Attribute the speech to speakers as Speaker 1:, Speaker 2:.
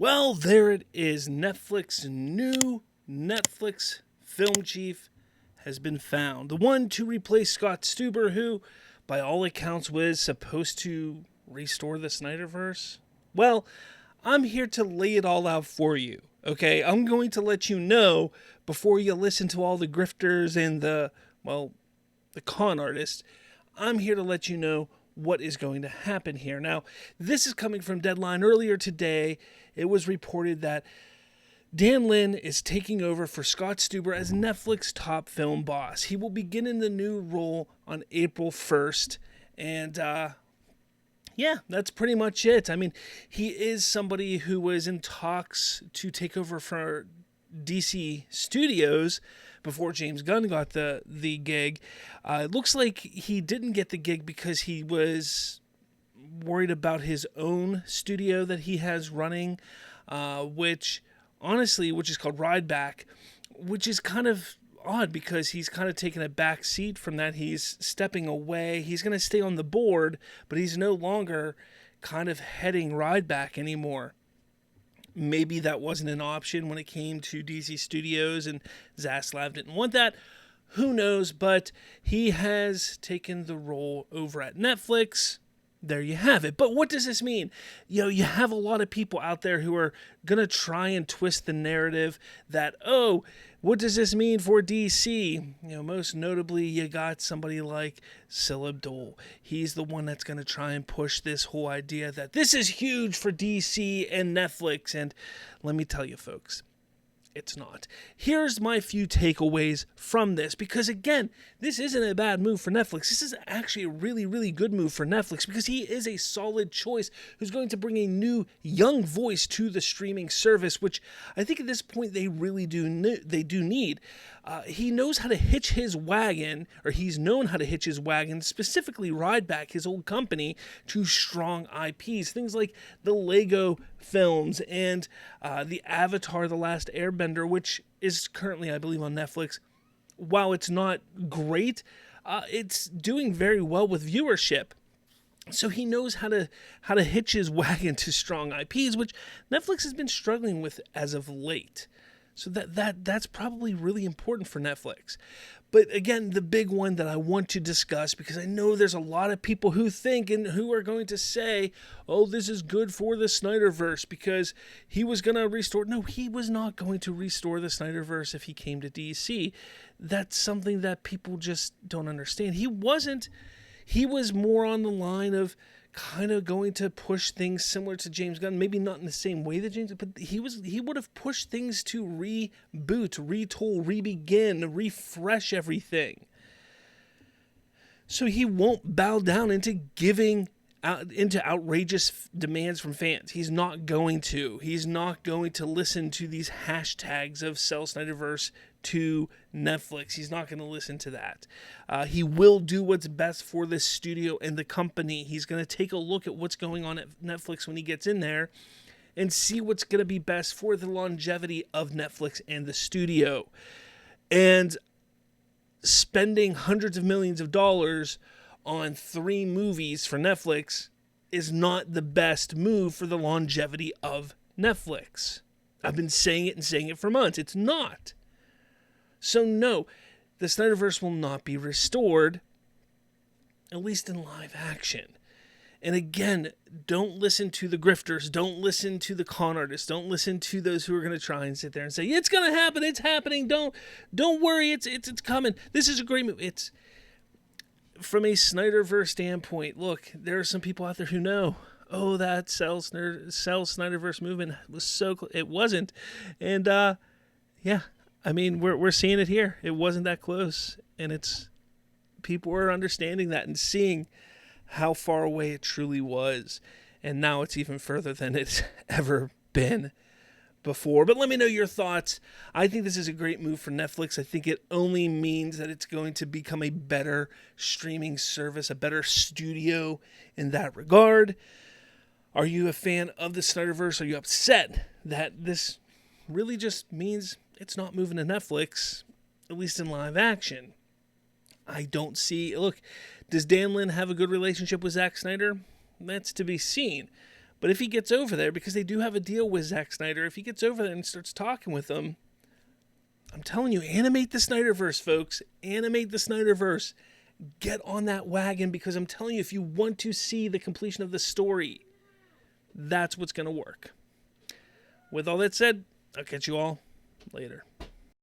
Speaker 1: Well, there it is. New Netflix film chief has been found. The one to replace Scott Stuber, who, by all accounts, was supposed to restore the SnyderVerse. Well, I'm here to lay it all out for you. Okay, I'm going to let you know before you listen to all the grifters and the con artists. I'm here to let you know what is going to happen here. Now, this is coming from Deadline. Earlier today, it was reported that Dan Lin is taking over for Scott Stuber as Netflix top film boss. He will begin in the new role on April 1st. And, that's pretty much it. I mean, he is somebody who was in talks to take over for DC Studios before James Gunn got the gig. It looks like he didn't get the gig because he was worried about his own studio that he has running, which is called Rideback, which is kind of odd because he's kind of taken a back seat from that. He's stepping away. He's going to stay on the board, but he's no longer kind of heading Rideback anymore. Maybe that wasn't an option when it came to DC Studios and Zaslav didn't want that. Who knows? But he has taken the role over at Netflix. There you have it. But what does this mean? You have a lot of people out there who are going to try and twist the narrative that, what does this mean for DC? Most notably, you got somebody like Sil Abdul. He's the one that's going to try and push this whole idea that this is huge for DC and Netflix. And let me tell you, folks, it's not. Here's my few takeaways from this, because again, this isn't a bad move for Netflix. This is actually a really, really good move for Netflix because he is a solid choice who's going to bring a new, young voice to the streaming service, which I think at this point they really do need. He knows how to hitch his wagon, or he's known how to hitch his wagon, specifically Rideback, his old company, to strong IPs. Things like the Lego films and the Avatar: The Last Airbender, which is currently, I believe, on Netflix. While it's not great, it's doing very well with viewership. So he knows how to hitch his wagon to strong IPs, which Netflix has been struggling with as of late. So that's probably really important for Netflix. But again, the big one that I want to discuss, because I know there's a lot of people who think and who are going to say, this is good for the SnyderVerse because he was going to restore. No, he was not going to restore the SnyderVerse if he came to DC. That's something that people just don't understand. He wasn't. He was more on the line of kind of going to push things similar to James Gunn, maybe not in the same way that James, but he would have pushed things to reboot, retool, rebegin, refresh everything. So he won't bow down into giving into outrageous demands from fans. He's not going to. He's not going to listen to these hashtags of sell SnyderVerse to Netflix. He's not going to listen to that. He will do what's best for this studio and the company. He's going to take a look at what's going on at Netflix when he gets in there and see what's going to be best for the longevity of Netflix and the studio. And spending hundreds of millions of dollars on 3 movies for Netflix is not the best move for the longevity of Netflix. I've been saying it for months. It's not. So no, the SnyderVerse will not be restored, at least in live action. And again, don't listen to the grifters. Don't listen to the con artists. Don't listen to those who are going to try and sit there and say, it's going to happen. It's happening. Don't worry. It's coming. This is a great movie. It's from a SnyderVerse standpoint. Look, there are some people out there who know, that Sell SnyderVerse movement was so close. It wasn't. And I mean, we're seeing it here. It wasn't that close. And people are understanding that and seeing how far away it truly was. And now it's even further than it's ever been before. But let me know your thoughts. I think this is a great move for Netflix. I think it only means that it's going to become a better streaming service, a better studio in that regard. Are you a fan of the SnyderVerse? Are you upset that this really just means it's not moving to Netflix, at least in live action? I don't see. Look, does Dan Lin have a good relationship with Zack Snyder? That's to be seen. But if he gets over there, because they do have a deal with Zack Snyder, if he gets over there and starts talking with them, I'm telling you, animate the SnyderVerse, folks. Animate the SnyderVerse. Get on that wagon, because I'm telling you, if you want to see the completion of the story, that's what's going to work. With all that said, I'll catch you all later.